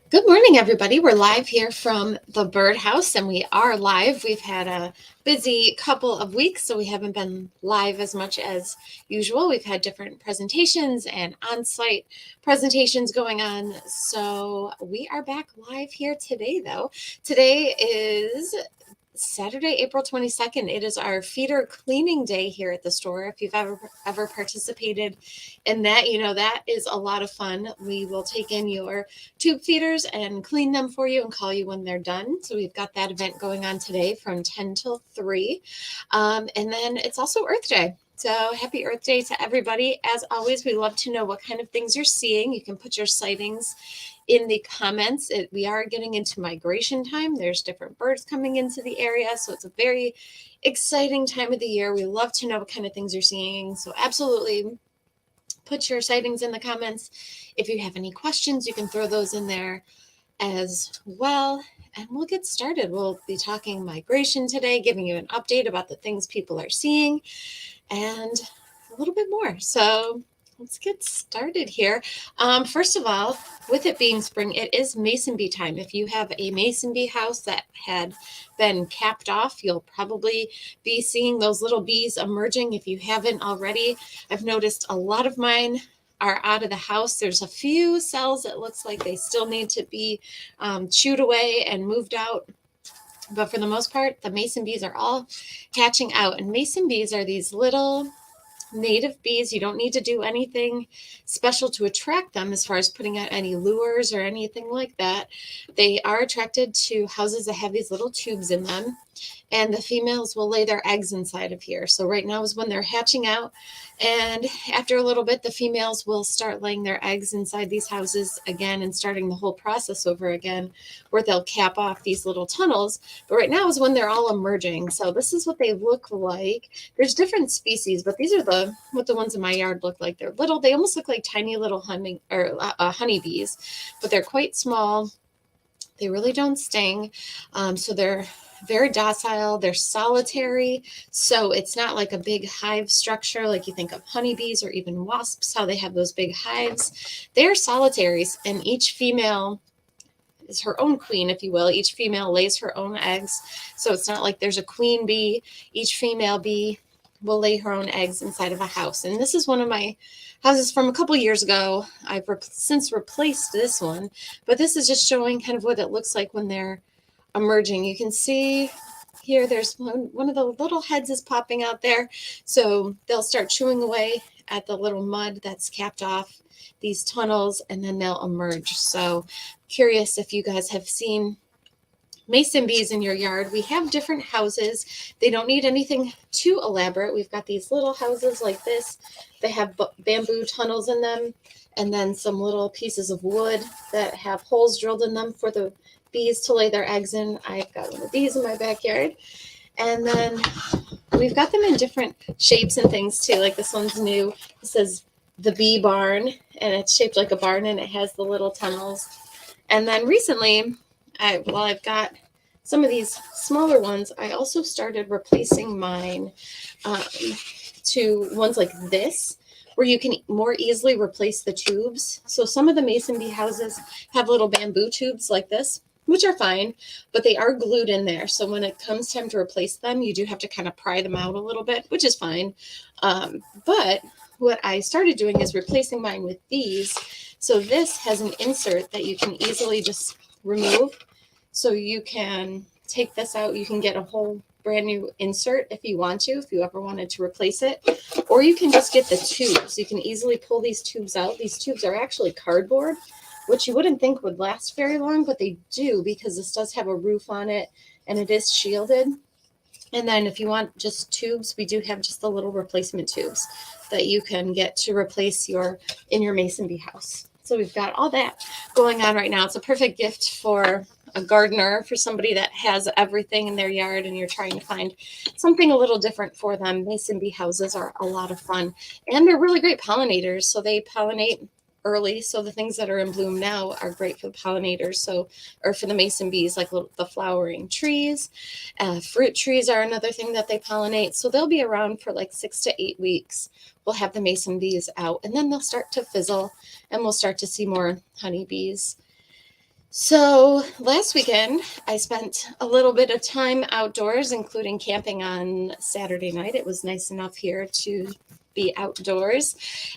Good morning, everybody. We're live here from the birdhouse, and we are live. We've had a busy couple of weeks, so we haven't been live as much as usual. We've had different presentations and on site presentations going on. So we are back live here today, though. Today is Saturday, April 22nd. It is our feeder cleaning day here at the store. If you've ever participated in that, you know that is a lot of fun. We will take in your tube feeders and clean them for you and call you when they're done. So we've got that event going on today from 10 till 3. And then it's also Earth Day. So happy Earth Day to everybody. As always, we love to know what kind of things you're seeing. You can put your sightings in the comments. We are getting into migration time. There's different birds coming into the area. So it's a very exciting time of the year. We love to know what kind of things you're seeing. So absolutely put your sightings in the comments. If you have any questions, you can throw those in there as well. And we'll get started. We'll be talking migration today, giving you an update about the things people are seeing and a little bit more. So let's get started here. First of all, with it being spring, it is mason bee time. If you have a mason bee house that had been capped off, you'll probably be seeing those little bees emerging. If you haven't already, I've noticed a lot of mine are out of the house. There's a few cells that looks like they still need to be chewed away and moved out. But for the most part, the mason bees are all hatching out. And mason bees are these little native bees. You don't need to do anything special to attract them as far as putting out any lures or anything like that. They are attracted to houses that have these little tubes in them, and the females will lay their eggs inside of here. So right now is when they're hatching out, and after a little bit the females will start laying their eggs inside these houses again and starting the whole process over again, where they'll cap off these little tunnels. But right now is when they're all emerging. So this is what they look like. There's different species, but these are what the ones in my yard look like. They're little. They almost look like tiny little honeybees, but they're quite small. They really don't sting. So they're very docile. They're solitary. So it's not like a big hive structure like you think of honeybees or even wasps, how they have those big hives. They're solitaries, and each female is her own queen, if you will. Each female lays her own eggs. So it's not like there's a queen bee. Each female bee will lay her own eggs inside of a house. And this is one of my houses from a couple years ago. I've since replaced this one, but this is just showing kind of what it looks like when they're emerging. You can see here there's one of the little heads is popping out there. So they'll start chewing away at the little mud that's capped off these tunnels, and then they'll emerge. So curious if you guys have seen mason bees in your yard. We have different houses. They don't need anything too elaborate. We've got these little houses like this. They have bamboo tunnels in them, and then some little pieces of wood that have holes drilled in them for the bees to lay their eggs in. I've got one of these in my backyard. And then we've got them in different shapes and things too. Like this one's new. It says the bee barn, and it's shaped like a barn, and it has the little tunnels. And then recently, I've got some of these smaller ones, I also started replacing mine to ones like this, where you can more easily replace the tubes. So some of the mason bee houses have little bamboo tubes like this, which are fine, but they are glued in there. So when it comes time to replace them, you do have to kind of pry them out a little bit, which is fine. But what I started doing is replacing mine with these. So this has an insert that you can easily just remove. So you can take this out. You can get a whole brand new insert if you want to, if you ever wanted to replace it. Or you can just get the tubes. You can easily pull these tubes out. These tubes are actually cardboard, which you wouldn't think would last very long, but they do, because this does have a roof on it and it is shielded. And then if you want just tubes, we do have just the little replacement tubes that you can get to replace in your mason bee house. So we've got all that going on right now. It's a perfect gift for a gardener, for somebody that has everything in their yard and you're trying to find something a little different for them. Mason bee houses are a lot of fun, and they're really great pollinators. So they pollinate early. So the things that are in bloom now are great for the pollinators. So, or for the mason bees, like the flowering trees. Fruit trees are another thing that they pollinate. So they'll be around for like 6 to 8 weeks. We'll have the mason bees out, and then they'll start to fizzle, and we'll start to see more honeybees. So last weekend, I spent a little bit of time outdoors, including camping on Saturday night. It was nice enough here to be outdoors.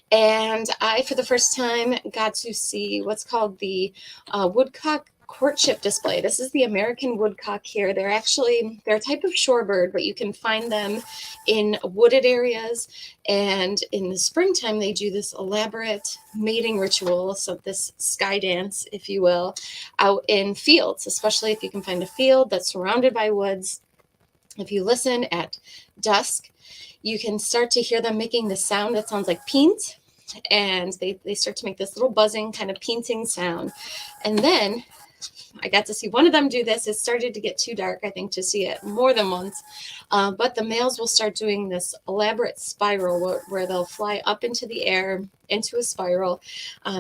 And I, for the first time, got to see what's called the woodcock courtship display. This is the American woodcock here. They're a type of shorebird, but you can find them in wooded areas. And in the springtime, they do this elaborate mating ritual, so this sky dance, if you will, out in fields, especially if you can find a field that's surrounded by woods. If you listen at dusk, you can start to hear them making the sound that sounds like peent. And they start to make this little buzzing kind of peenting sound. And then I got to see one of them do this. It started to get too dark, I think, to see it more than once. But the males will start doing this elaborate spiral where they'll fly up into the air, into a spiral.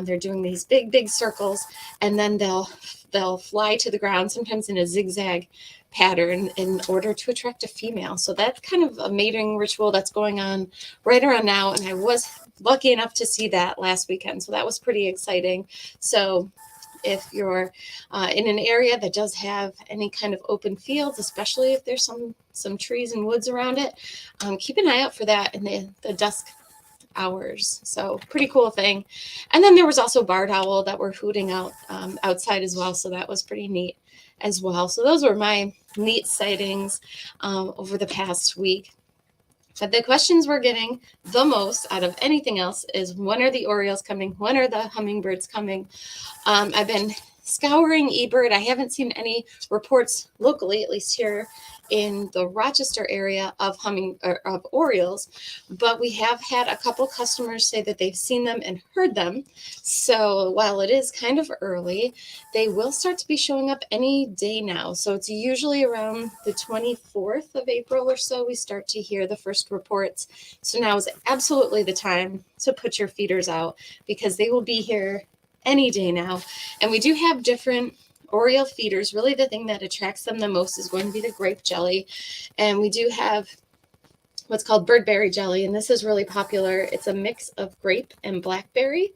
They're doing these big, big circles, and then they'll fly to the ground, sometimes in a zigzag pattern, in order to attract a female. So that's kind of a mating ritual that's going on right around now. And I was lucky enough to see that last weekend. So that was pretty exciting. So if you're in an area that does have any kind of open fields, especially if there's some trees and woods around it, keep an eye out for that in the dusk hours. So pretty cool thing. And then there was also barred owl that were hooting out outside as well. So that was pretty neat as well. So those were my neat sightings over the past week. But the questions we're getting the most out of anything else is, when are the Orioles coming? When are the hummingbirds coming? I've been scouring eBird. I haven't seen any reports locally, at least here in the Rochester area, of Orioles, but we have had a couple customers say that they've seen them and heard them. So while it is kind of early, they will start to be showing up any day now. So it's usually around the 24th of April or so we start to hear the first reports. So now is absolutely the time to put your feeders out, because they will be here any day now. And we do have different Oriole feeders. Really, the thing that attracts them the most is going to be the grape jelly. And we do have what's called birdberry jelly, and this is really popular. It's a mix of grape and blackberry,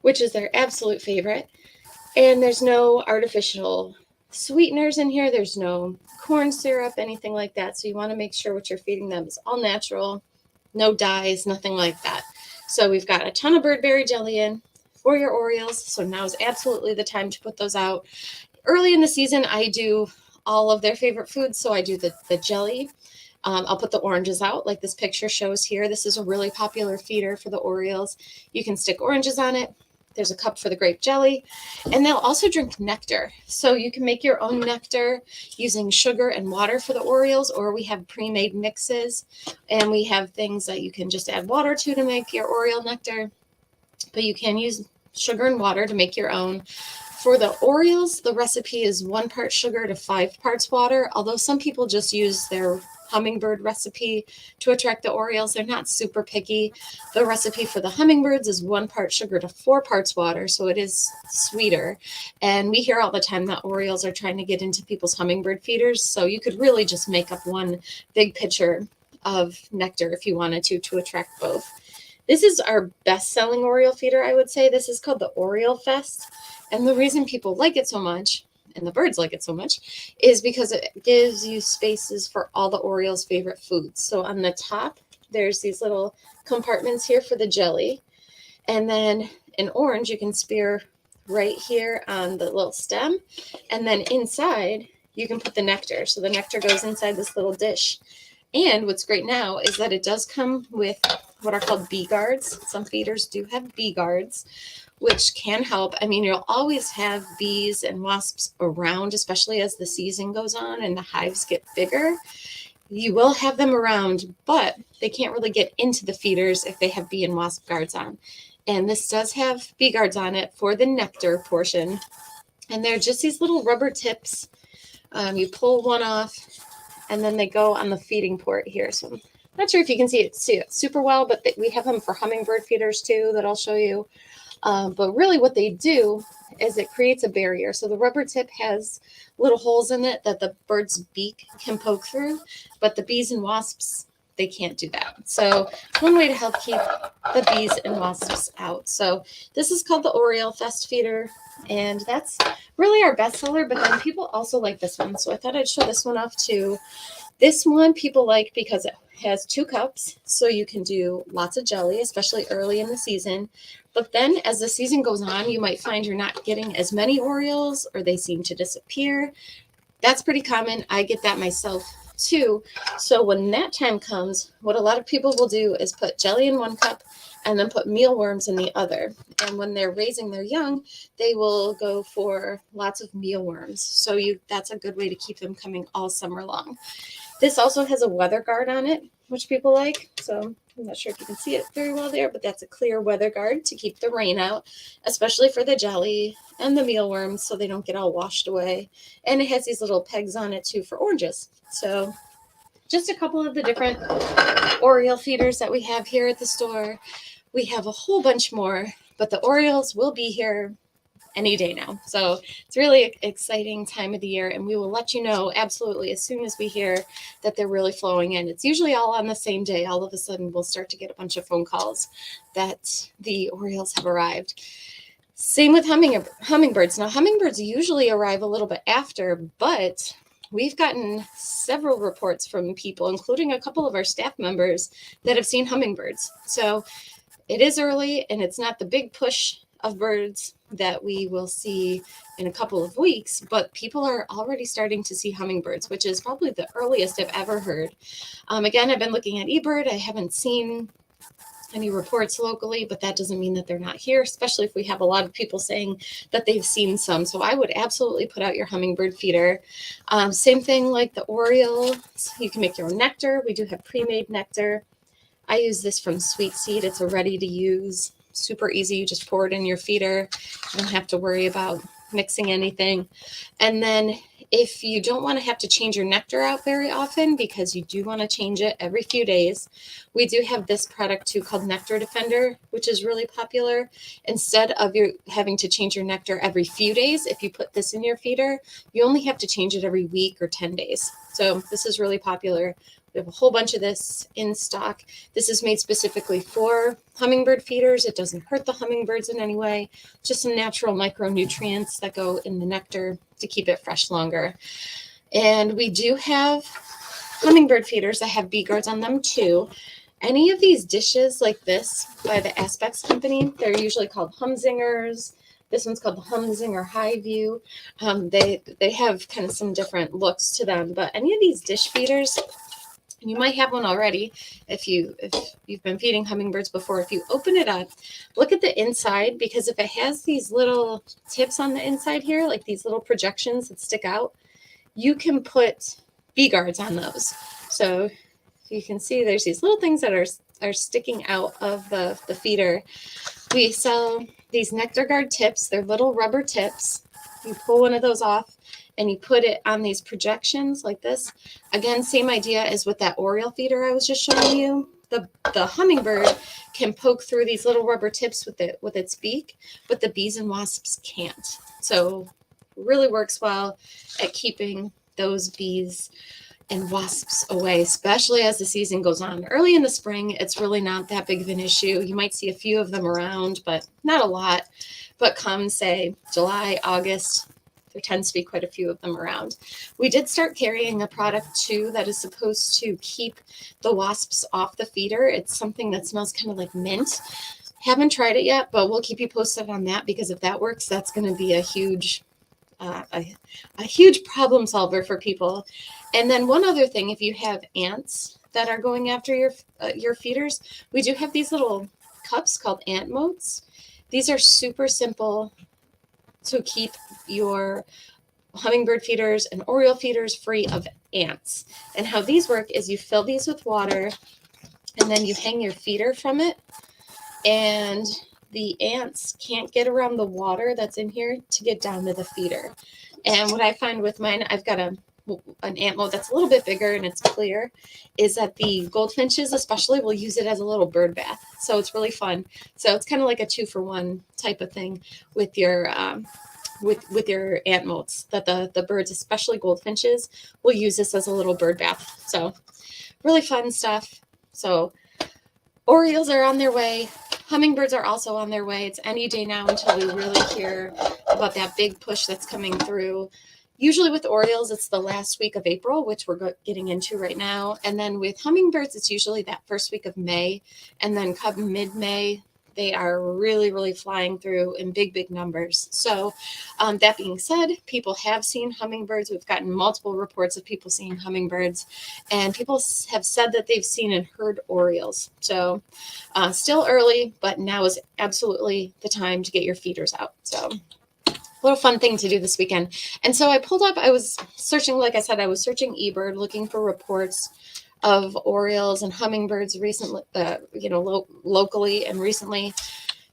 which is their absolute favorite. And there's no artificial sweeteners in here. There's no corn syrup, anything like that. So you want to make sure what you're feeding them is all natural, no dyes, nothing like that. So we've got a ton of birdberry jelly in for your Orioles. So now is absolutely the time to put those out. Early in the season, I do all of their favorite foods. So I do the jelly. I'll put the oranges out like this picture shows here. This is a really popular feeder for the Orioles. You can stick oranges on it. There's a cup for the grape jelly, and they'll also drink nectar. So you can make your own nectar using sugar and water for the Orioles, or we have pre-made mixes, and we have things that you can just add water to make your Oriole nectar, but you can use sugar and water to make your own. For the Orioles, the recipe is 1 part sugar to 5 parts water, although some people just use their hummingbird recipe to attract the Orioles. They're not super picky. The recipe for the hummingbirds is 1 part sugar to 4 parts water, so it is sweeter. And we hear all the time that Orioles are trying to get into people's hummingbird feeders, so you could really just make up one big pitcher of nectar if you wanted to attract both. This is our best-selling Oriole feeder, I would say. This is called the Oriole Fest. And the reason people like it so much, and the birds like it so much, is because it gives you spaces for all the Orioles' favorite foods. So on the top, there's these little compartments here for the jelly. And then in orange, you can spear right here on the little stem. And then inside, you can put the nectar. So the nectar goes inside this little dish. And what's great now is that it does come with what are called bee guards. Some feeders do have bee guards, which can help. I mean, you'll always have bees and wasps around, especially as the season goes on and the hives get bigger. You will have them around, but they can't really get into the feeders if they have bee and wasp guards on. And this does have bee guards on it for the nectar portion. And they're just these little rubber tips. You pull one off, and then they go on the feeding port here. So I'm not sure if you can see it super well, but we have them for hummingbird feeders too that I'll show you. But really what they do is it creates a barrier. So the rubber tip has little holes in it that the bird's beak can poke through, but the bees and wasps they can't do that. So it's one way to help keep the bees and wasps out. So this is called the Oriole Fest feeder, and that's really our best seller, but then people also like this one. So I thought I'd show this one off too. This one people like because it has 2 cups, so you can do lots of jelly, especially early in the season. But then as the season goes on, you might find you're not getting as many Orioles or they seem to disappear. That's pretty common. I get that myself too. So when that time comes, what a lot of people will do is put jelly in 1 cup and then put mealworms in the other. And when they're raising their young, they will go for lots of mealworms. So that's a good way to keep them coming all summer long. This also has a weather guard on it, which people like. So I'm not sure if you can see it very well there, but that's a clear weather guard to keep the rain out, especially for the jelly and the mealworms so they don't get all washed away. And it has these little pegs on it too for oranges. So just a couple of the different Oriole feeders that we have here at the store. We have a whole bunch more, but the Orioles will be here any day now. So it's really an exciting time of the year, and we will let you know absolutely as soon as we hear that they're really flowing in. It's usually all on the same day. All of a sudden we'll start to get a bunch of phone calls that the Orioles have arrived. Same with hummingbirds. Now hummingbirds usually arrive a little bit after, but we've gotten several reports from people, including a couple of our staff members, that have seen hummingbirds. So it is early, and it's not the big push of birds that we will see in a couple of weeks, but people are already starting to see hummingbirds, which is probably the earliest I've ever heard. Again, I've been looking at eBird. I haven't seen any reports locally, but that doesn't mean that they're not here, especially if we have a lot of people saying that they've seen some. So I would absolutely put out your hummingbird feeder. Same thing like the Orioles. You can make your own nectar. We do have pre-made nectar. I use this from Sweet Seed. It's a ready to use, super easy. You just pour it in your feeder. You don't have to worry about mixing anything. And then if you don't want to have to change your nectar out very often, because you do want to change it every few days, we do have this product too called Nectar Defender, which is really popular. Instead of you having to change your nectar every few days, if you put this in your feeder, you only have to change it every week or 10 days. So this is really popular. We have a whole bunch of this in stock. This is made specifically for hummingbird feeders. It doesn't hurt the hummingbirds in any way, just some natural micronutrients that go in the nectar to keep it fresh longer. And we do have hummingbird feeders that have bee guards on them too. Any of these dishes like this by the Aspects Company, they're usually called Humzingers. This one's called the Humzinger High View. They have kind of some different looks to them, but any of these dish feeders, you might have one already if you've been feeding hummingbirds before. If you open it up, look at the inside, because if it has these little tips on the inside here, like these little projections that stick out, you can put bee guards on those. So you can see there's these little things that are sticking out of the feeder. We sell these nectar guard tips. They're little rubber tips. You pull one of those off and you put it on these projections like this. Again, same idea as with that Oriole feeder I was just showing you. The hummingbird can poke through these little rubber tips with its beak, but the bees and wasps can't. So really works well at keeping those bees and wasps away, especially as the season goes on. Early in the spring, it's really not that big of an issue. You might see a few of them around, but not a lot. But come, say, July, August, there tends to be quite a few of them around. We did start carrying a product too that is supposed to keep the wasps off the feeder. It's something that smells kind of like mint. Haven't tried it yet, but we'll keep you posted on that, because if that works, that's going to be a huge problem solver for people. And then one other thing, if you have ants that are going after your feeders, we do have these little cups called ant moats. These are super simple to keep your hummingbird feeders and Oriole feeders free of ants. And how these work is you fill these with water, and then you hang your feeder from it, and the ants can't get around the water that's in here to get down to the feeder. And what I find with mine, I've got an ant moat that's a little bit bigger and it's clear, is that the goldfinches especially will use it as a little bird bath. So it's really fun. So it's kind of like a 2-for-1 type of thing with your with your ant moats, that the birds, especially goldfinches, will use this as a little bird bath. So really fun stuff. So Orioles are on their way. Hummingbirds are also on their way. It's any day now until we really hear about that big push that's coming through. Usually with Orioles, it's the last week of April, which we're getting into right now. And then with hummingbirds, it's usually that first week of May. And then come mid-May, they are really, really flying through in big, big numbers. So that being said, people have seen hummingbirds. We've gotten multiple reports of people seeing hummingbirds. And people have said that they've seen and heard Orioles. So still early, but now is absolutely the time to get your feeders out. So little fun thing to do this weekend. And so I pulled up, I was searching, like I said, I was searching eBird looking for reports of Orioles and hummingbirds recently, locally and recently,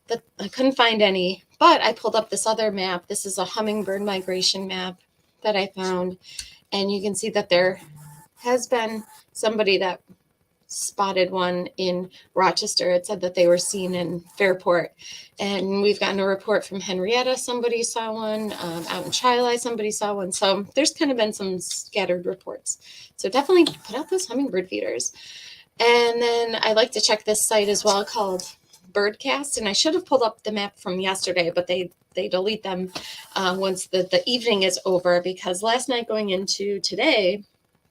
but I couldn't find any. But I pulled up this other map. This is a hummingbird migration map that I found. And you can see that there has been somebody that spotted one in Rochester. It said that they were seen in Fairport. And we've gotten a report from Henrietta. Somebody saw one. Out in Chili, somebody saw one. So there's kind of been some scattered reports. So definitely put out those hummingbird feeders. And then I like to check this site as well called Birdcast. And I should have pulled up the map from yesterday, but they delete them once the evening is over, because last night going into today,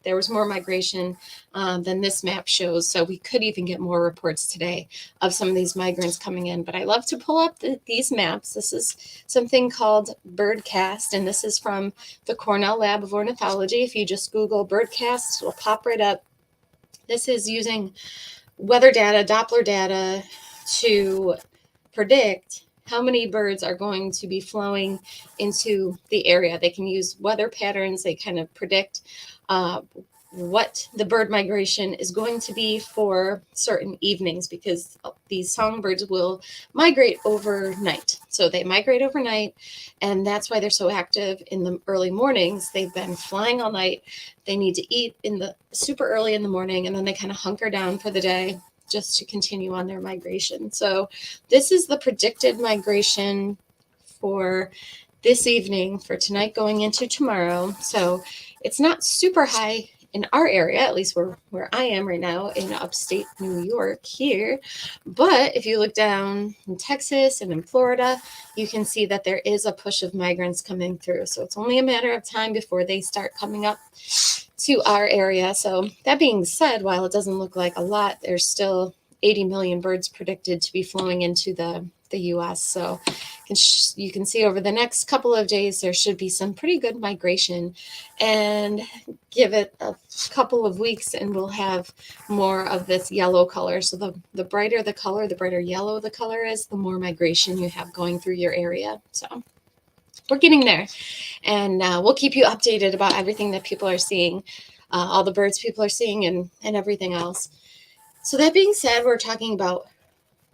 there was more migration than this map shows. So we could even get more reports today of some of these migrants coming in. But I love to pull up these maps. This is something called Birdcast, and this is from the Cornell Lab of Ornithology. If you just Google Birdcast, it'll pop right up. This is using weather data, Doppler data, to predict how many birds are going to be flowing into the area. They can use weather patterns. They kind of predict what the bird migration is going to be for certain evenings, because these songbirds will migrate overnight. So they migrate overnight, and that's why they're so active in the early mornings. They've been flying all night. They need to eat in the super early in the morning, and then they kind of hunker down for the day just to continue on their migration. So this is the predicted migration for this evening, for tonight going into tomorrow. So it's not super high in our area, at least where I am right now in upstate New York here. But if you look down in Texas and in Florida, you can see that there is a push of migrants coming through. So it's only a matter of time before they start coming up to our area. So that being said, while it doesn't look like a lot, there's still 80 million birds predicted to be flowing into the U.S. So you can see over the next couple of days, there should be some pretty good migration, and give it a couple of weeks and we'll have more of this yellow color. So the brighter the color, the brighter yellow the color is, the more migration you have going through your area. So we're getting there, and we'll keep you updated about everything that people are seeing, all the birds people are seeing, and everything else. So that being said, we're talking about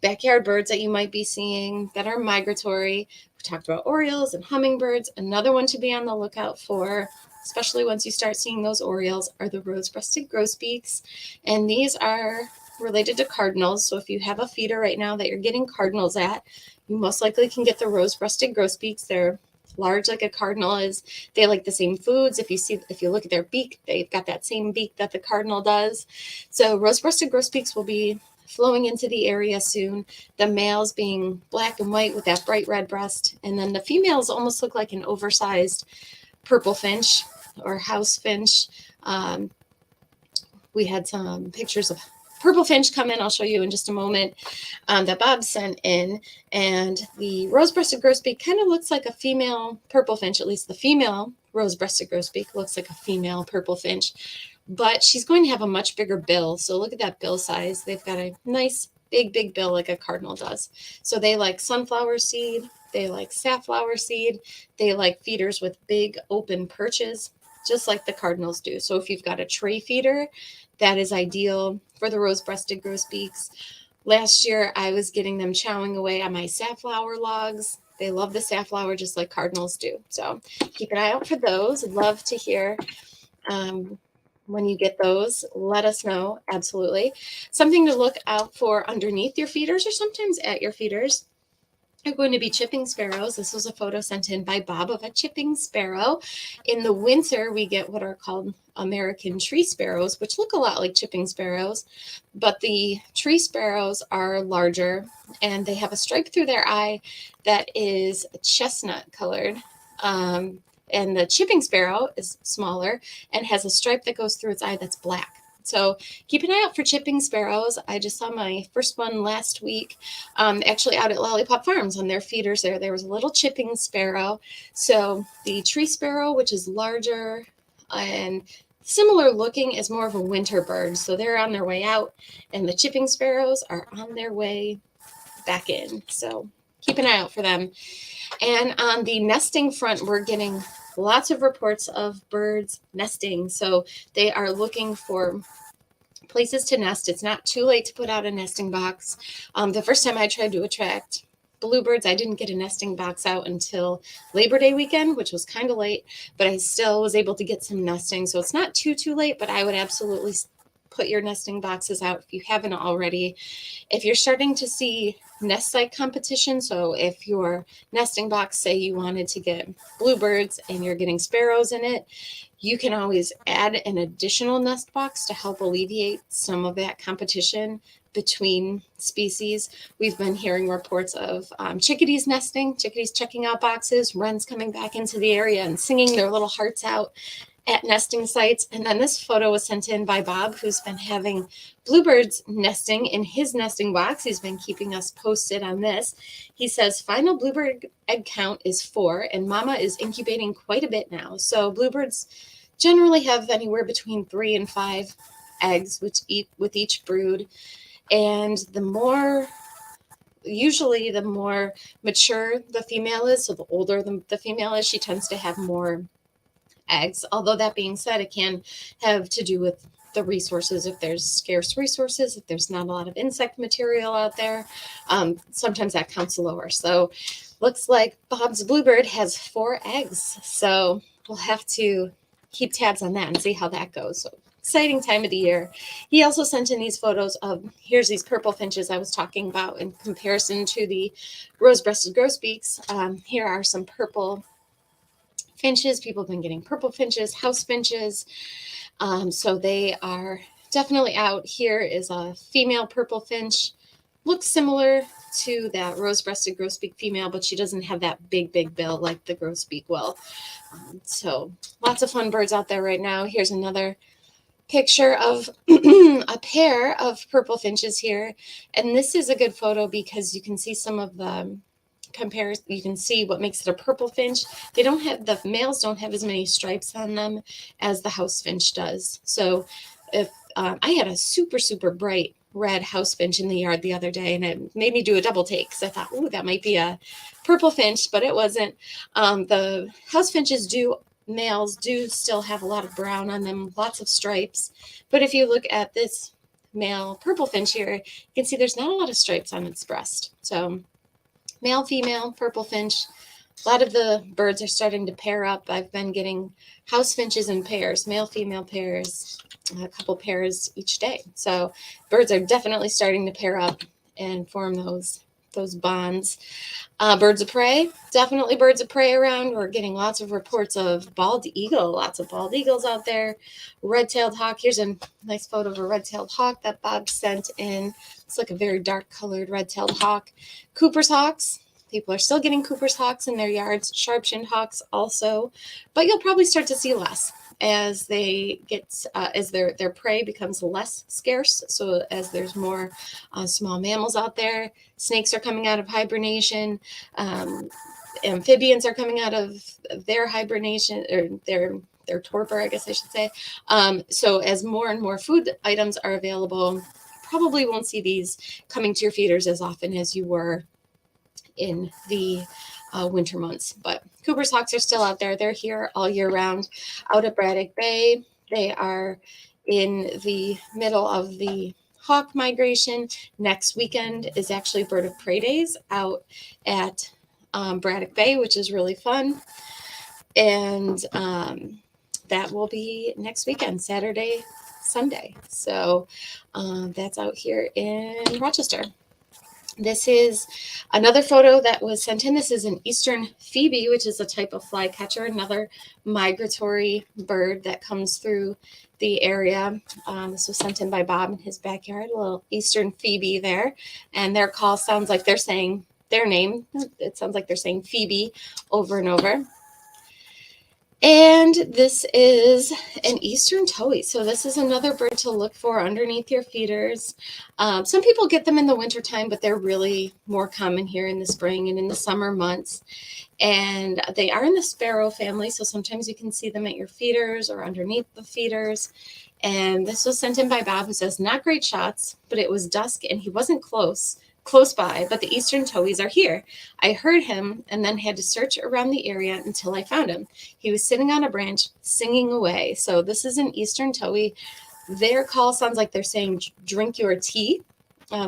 backyard birds that you might be seeing that are migratory. We talked about Orioles and hummingbirds. Another one to be on the lookout for, especially once you start seeing those Orioles, are the rose-breasted grosbeaks. And these are related to cardinals. So if you have a feeder right now that you're getting cardinals at, you most likely can get the rose-breasted grosbeaks. They're large like a cardinal is. They like the same foods. If you look at their beak, they've got that same beak that the cardinal does. So rose-breasted grosbeaks will be flowing into the area soon. The males being black and white with that bright red breast, and then the females almost look like an oversized purple finch or house finch. We had some pictures of purple finch come in. I'll show you in just a moment, that Bob sent in. And the rose-breasted grosbeak kind of looks like a female purple finch. At least the female rose-breasted grosbeak looks like a female purple finch, but she's going to have a much bigger bill. So look at that bill size. They've got a nice big bill like a cardinal does. So they like sunflower seed. They like safflower seed. They like feeders with big open perches, just like the cardinals do. So if you've got a tray feeder, that is ideal for the rose-breasted grosbeaks. Last year, I was getting them chowing away on my safflower logs. They love the safflower just like cardinals do. So keep an eye out for those. I'd love to hear when you get those. Let us know. Absolutely. Something to look out for underneath your feeders or sometimes at your feeders are going to be chipping sparrows. This was a photo sent in by Bob of a chipping sparrow. In the winter, we get what are called American tree sparrows, which look a lot like chipping sparrows, but the tree sparrows are larger and they have a stripe through their eye that is chestnut colored. And the chipping sparrow is smaller and has a stripe that goes through its eye that's black. So keep an eye out for chipping sparrows. I just saw my first one last week, actually out at Lollipop Farms on their feeders there. There was a little chipping sparrow. So the tree sparrow, which is larger and similar looking, is more of a winter bird. So they're on their way out, and the chipping sparrows are on their way back in. So keep an eye out for them. And on the nesting front, we're getting lots of reports of birds nesting. So they are looking for places to nest. It's not too late to put out a nesting box. The first time I tried to attract bluebirds, I didn't get a nesting box out until Labor Day weekend, which was kind of late, but I still was able to get some nesting. So it's not too late, but I would absolutely put your nesting boxes out if you haven't already. If you're starting to see nest site competition, so if your nesting box, say you wanted to get bluebirds and you're getting sparrows in it, you can always add an additional nest box to help alleviate some of that competition between species. We've been hearing reports of chickadees nesting, chickadees checking out boxes, wrens coming back into the area and singing their little hearts out at nesting sites. And then this photo was sent in by Bob, who's been having bluebirds nesting in his nesting box. He's been keeping us posted on this. He says final bluebird egg count is 4, and mama is incubating quite a bit now. So bluebirds generally have anywhere between 3 and 5 eggs with each brood. And usually the more mature the female is, so the older the female is, she tends to have more eggs. Although that being said, it can have to do with the resources. If there's scarce resources, if there's not a lot of insect material out there, sometimes that counts lower. So looks like Bob's bluebird has 4 eggs. So we'll have to keep tabs on that and see how that goes. So exciting time of the year. He also sent in these photos of, here's these purple finches I was talking about in comparison to the rose-breasted grosbeaks. Here are some purple finches. People have been getting purple finches, house finches. So they are definitely out. Here is a female purple finch. Looks similar to that rose-breasted grosbeak female, but she doesn't have that big bill like the grosbeak will. So lots of fun birds out there right now. Here's another picture of a pair of purple finches here. And this is a good photo because you can see some of the comparison. You can see what makes it a purple finch. The males don't have as many stripes on them as the house finch does. So if I had a super bright red house finch in the yard the other day, and it made me do a double take because I thought, oh, that might be a purple finch, but it wasn't. The house finches males do still have a lot of brown on them, lots of stripes. But if you look at this male purple finch here, you can see there's not a lot of stripes on its breast. So male, female, purple finch. A lot of the birds are starting to pair up. I've been getting house finches in pairs, male, female pairs, a couple pairs each day. So birds are definitely starting to pair up and form those bonds. Birds of prey, definitely birds of prey around. We're getting lots of reports of bald eagle, lots of bald eagles out there. Red-tailed hawk. Here's a nice photo of a red-tailed hawk that Bob sent in. It's like a very dark colored red-tailed hawk. Cooper's hawks. People are still getting Cooper's hawks in their yards. Sharp-shinned hawks also, but you'll probably start to see less as they get as their prey becomes less scarce. So as there's more small mammals out there, snakes are coming out of hibernation. Amphibians are coming out of their hibernation, or their torpor, I guess I should say. So as more and more food items are available, probably won't see these coming to your feeders as often as you were in the winter months. But Cooper's hawks are still out there. They're here all year round. Out at Braddock Bay, they are in the middle of the hawk migration. Next weekend is actually Bird of Prey Days out at Braddock Bay, which is really fun. And that will be next weekend, Saturday, Sunday. So that's out here in Rochester. This is another photo that was sent in. This is an eastern phoebe, which is a type of flycatcher, another migratory bird that comes through the area. This was sent in by Bob in his backyard, a little eastern phoebe there. And their call sounds like they're saying their name. It sounds like they're saying Phoebe over and over. And this is an eastern towhee. So this is another bird to look for underneath your feeders. Some people get them in the wintertime, but they're really more common here in the spring and in the summer months. And they are in the sparrow family, so sometimes you can see them at your feeders or underneath the feeders. And this was sent in by Bob, who says, not great shots, but it was dusk and he wasn't close by, but the eastern towhees are here. I heard him and then had to search around the area until I found him. He was sitting on a branch singing away. So this is an eastern towhee. Their call sounds like they're saying, drink your tea.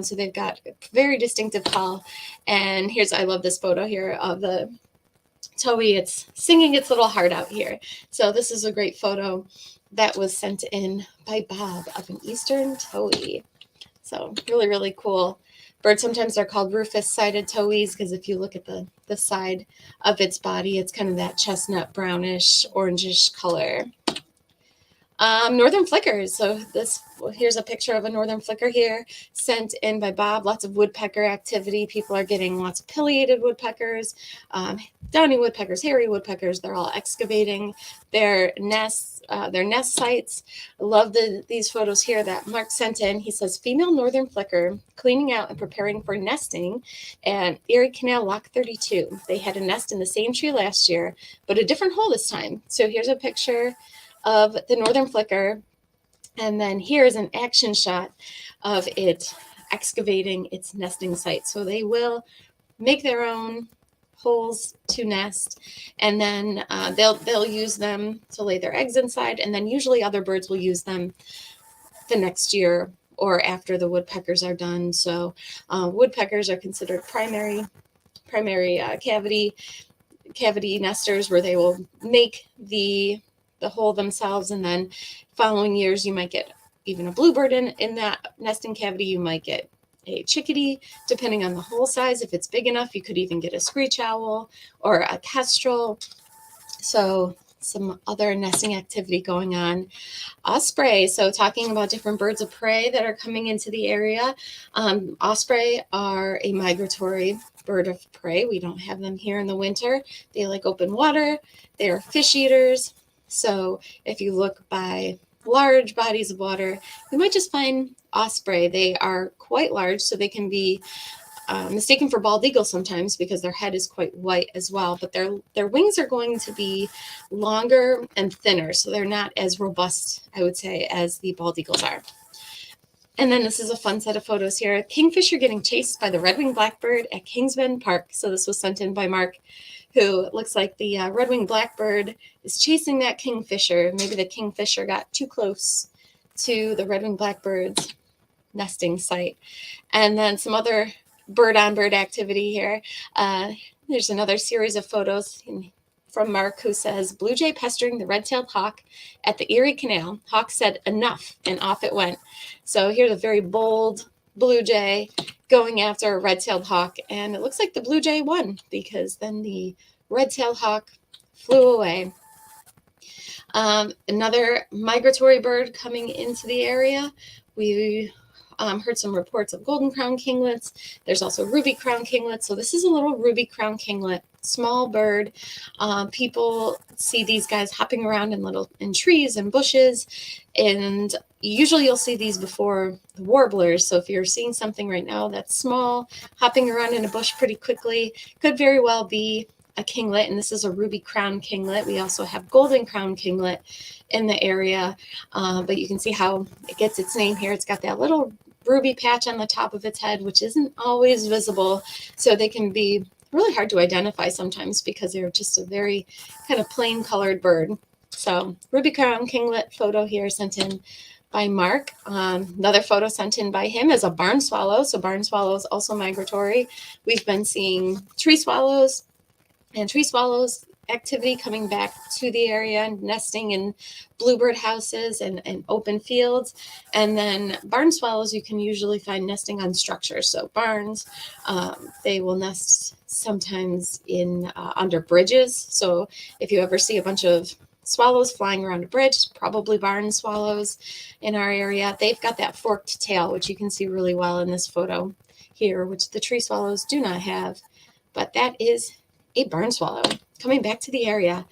So they've got a very distinctive call. And I love this photo here of the towhee. It's singing its little heart out here. So this is a great photo that was sent in by Bob of an eastern towhee. So really, really cool bird. Sometimes they're called rufous-sided towhees because if you look at the side of its body, it's kind of that chestnut brownish, orangish color. Northern flickers. So here's a picture of a northern flicker here, sent in by Bob. Lots of woodpecker activity. People are getting lots of pileated woodpeckers, downy woodpeckers, hairy woodpeckers. They're all excavating their nests, their nest sites. I love these photos here that Mark sent in. He says, female northern flicker cleaning out and preparing for nesting at Erie Canal Lock 32. They had a nest in the same tree last year, but a different hole this time. So here's a picture of the northern flicker, and then here's an action shot of it excavating its nesting site. So they will make their own holes to nest, and then they'll use them to lay their eggs inside, and then usually other birds will use them the next year or after the woodpeckers are done. So woodpeckers are considered primary cavity nesters, where they will make the hole themselves, and then following years you might get even a bluebird in that nesting cavity. You might get a chickadee, depending on the hole size. If it's big enough, you could even get a screech owl or a kestrel. So some other nesting activity going on. Osprey. So talking about different birds of prey that are coming into the area. Osprey are a migratory bird of prey. We don't have them here in the winter. They like open water. They are fish eaters. So if you look by large bodies of water, you might just find osprey. They are quite large, so they can be mistaken for bald eagles sometimes because their head is quite white as well, but their wings are going to be longer and thinner, so they're not as robust, I would say, as the bald eagles are. And then this is a fun set of photos here. Kingfisher getting chased by the red-winged blackbird at Kingsbend Park. So this was sent in by Mark, who looks like the red-winged blackbird is chasing that kingfisher. Maybe the kingfisher got too close to the red-winged blackbird's nesting site. And then some other bird-on-bird activity here. There's another series of photos from Mark, who says, blue jay pestering the red-tailed hawk at the Erie Canal. Hawk said enough, and off it went. So here's a very bold blue jay going after a red-tailed hawk, and it looks like the blue jay won because then the red-tailed hawk flew away. Another migratory bird coming into the area. We heard some reports of golden crown kinglets. There's also ruby crown kinglets. So this is a little ruby crown kinglet, small bird. People see these guys hopping around in trees and bushes, and usually you'll see these before the warblers. So if you're seeing something right now that's small, hopping around in a bush pretty quickly, could very well be a kinglet, and this is a ruby crown kinglet. We also have golden crown kinglet in the area, but you can see how it gets its name here. It's got that little ruby patch on the top of its head, which isn't always visible, so they can be really hard to identify sometimes because they're just a very kind of plain colored bird. So ruby crown kinglet photo here sent in by Mark. Another photo sent in by him is a barn swallow. So barn swallows also migratory. We've been seeing tree swallows, and tree swallows activity coming back to the area, nesting in bluebird houses and open fields. And then barn swallows you can usually find nesting on structures, so barns. They will nest sometimes in under bridges. So if you ever see a bunch of swallows flying around a bridge, probably barn swallows in our area. They've got that forked tail, which you can see really well in this photo here, which the tree swallows do not have. But that is a barn swallow coming back to the area.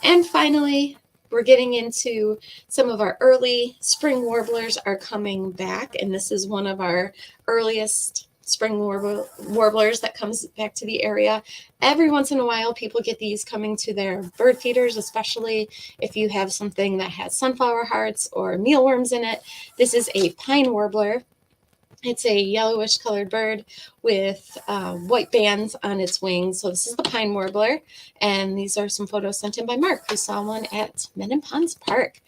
And finally, we're getting into some of our early spring warblers are coming back, and this is one of our earliest spring warblers that comes back to the area. Every once in a while, people get these coming to their bird feeders, especially if you have something that has sunflower hearts or mealworms in it. This is a pine warbler. It's a yellowish colored bird with white bands on its wings. So this is the pine warbler. And these are some photos sent in by Mark, who saw one at Men and Ponds Park.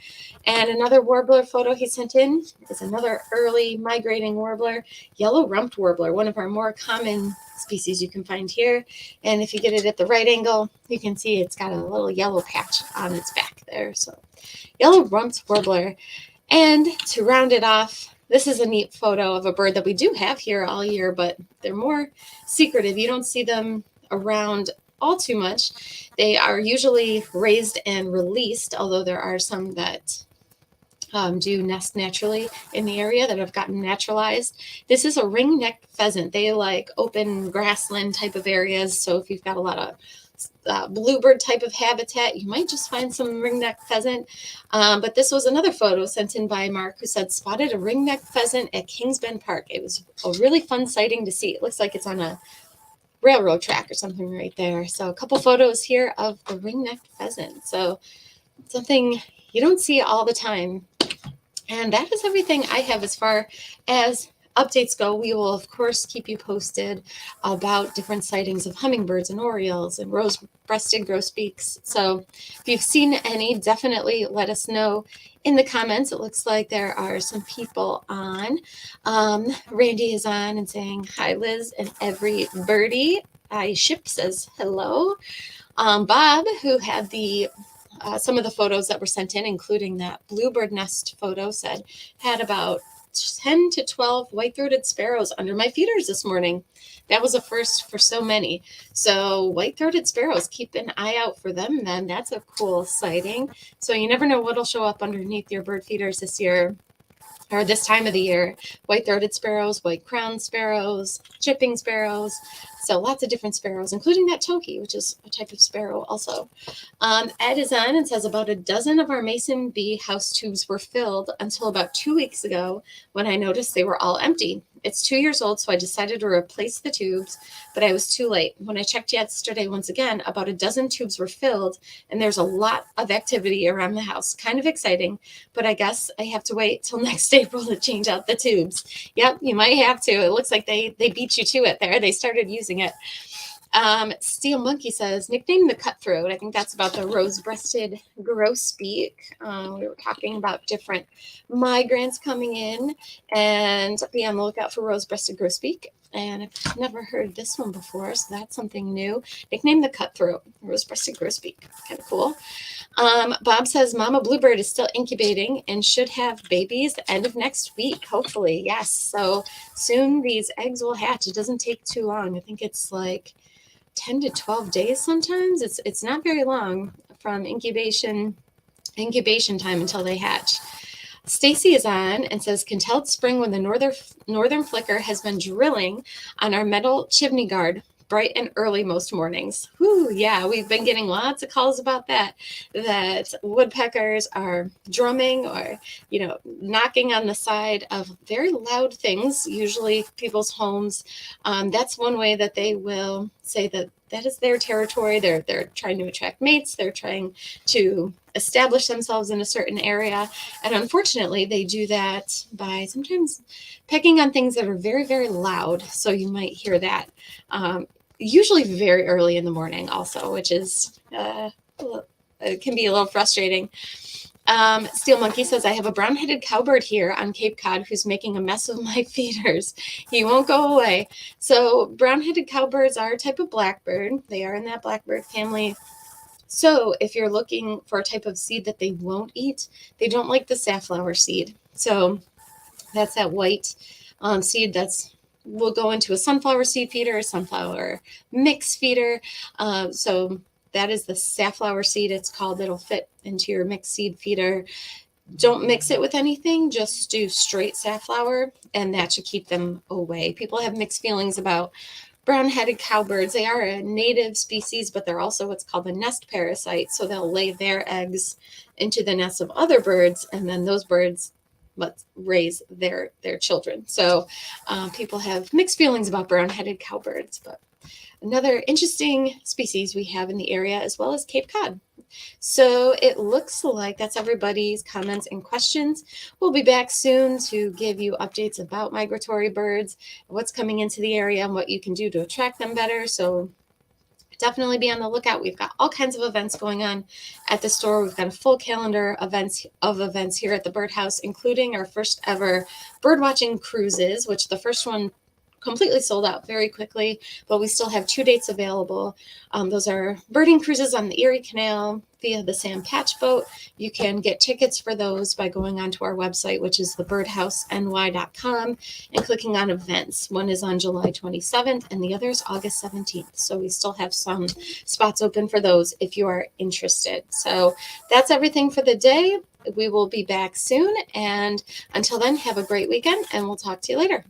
And another warbler photo he sent in is another early migrating warbler, yellow rumped warbler, one of our more common species you can find here. And if you get it at the right angle, you can see it's got a little yellow patch on its back there. So yellow rumped warbler. And to round it off, this is a neat photo of a bird that we do have here all year, but they're more secretive. You don't see them around all too much. They are usually raised and released, although there are some that do nest naturally in the area that have gotten naturalized. This is a ringneck pheasant. They like open grassland type of areas. So if you've got a lot of bluebird type of habitat, you might just find some ringneck pheasant. But this was another photo sent in by Mark, who said spotted a ringneck pheasant at Kings Bend Park. It was a really fun sighting to see. It looks like it's on a railroad track or something right there. So a couple photos here of the ringneck pheasant. So something you don't see all the time. And that is everything I have as far as updates go. We will, of course, keep you posted about different sightings of hummingbirds and orioles and rose-breasted grosbeaks. So if you've seen any, definitely let us know in the comments. It looks like there are some people on. Randy is on and saying, hi, Liz, and every birdie. Ship says hello. Bob, who had the some of the photos that were sent in, including that bluebird nest photo, said had about 10 to 12 white-throated sparrows under my feeders this morning. That was a first for so many. So white-throated sparrows, keep an eye out for them then. That's a cool sighting. So you never know what'll show up underneath your bird feeders this year, or this time of the year. White-throated sparrows, white-crowned sparrows, chipping sparrows. So lots of different sparrows, including that tokee, which is a type of sparrow also. Ed is on and says about a dozen of our mason bee house tubes were filled until about 2 weeks ago when I noticed they were all empty. It's 2 years old, so I decided to replace the tubes, but I was too late. When I checked yesterday, once again, about a dozen tubes were filled, and there's a lot of activity around the house. Kind of exciting, but I guess I have to wait till next April to change out the tubes. Yep, you might have to. It looks like they beat you to it there. They started using it. Steel Monkey says, nicknamed the cutthroat. I think that's about the rose-breasted grosbeak. We were talking about different migrants coming in, and be on the lookout for rose-breasted grosbeak. And I've never heard this one before, so that's something new. Nicknamed the cutthroat, rose-breasted grosbeak. Kind of cool. Bob says, Mama Bluebird is still incubating and should have babies the end of next week, hopefully. Yes, so soon these eggs will hatch. It doesn't take too long. I think it's like 10 to 12 days sometimes. It's not very long from incubation time until they hatch. Stacy is on and says, can tell it's spring when the northern flicker has been drilling on our metal chimney guard bright and early most mornings. Whew, yeah, we've been getting lots of calls about that woodpeckers are drumming or, knocking on the side of very loud things, usually people's homes. That's one way that they will say that is their territory. They're trying to attract mates. They're trying to establish themselves in a certain area. And unfortunately, they do that by sometimes pecking on things that are very, very loud. So you might hear that usually very early in the morning also, which is it can be a little frustrating. Steel Monkey says, I have a brown-headed cowbird here on Cape Cod who's making a mess of my feeders. He won't go away. So brown-headed cowbirds are a type of blackbird. They are in that blackbird family. So if you're looking for a type of seed that they won't eat, they don't like the safflower seed. So that's that white seed that's will go into a sunflower seed feeder, a sunflower mix feeder. So that is the safflower seed, it's called. It'll fit into your mixed seed feeder. Don't mix it with anything, just do straight safflower, and that should keep them away. People have mixed feelings about brown-headed cowbirds. They are a native species, but they're also what's called a nest parasite. So they'll lay their eggs into the nests of other birds, and then those birds raise their children. So people have mixed feelings about brown-headed cowbirds, but another interesting species we have in the area, as well as Cape Cod. So it looks like that's everybody's comments and questions. We'll be back soon to give you updates about migratory birds, what's coming into the area, and what you can do to attract them better. So definitely be on the lookout. We've got all kinds of events going on at the store. We've got a full calendar of events here at the Birdhouse, including our first ever bird watching cruises, which the first one completely sold out very quickly, but we still have 2 dates available. Those are birding cruises on the Erie Canal via the Sam Patch boat. You can get tickets for those by going onto our website, which is thebirdhouseny.com, and clicking on events. One is on July 27th and the other is August 17th. So we still have some spots open for those if you are interested. So that's everything for the day. We will be back soon. And until then, have a great weekend and we'll talk to you later.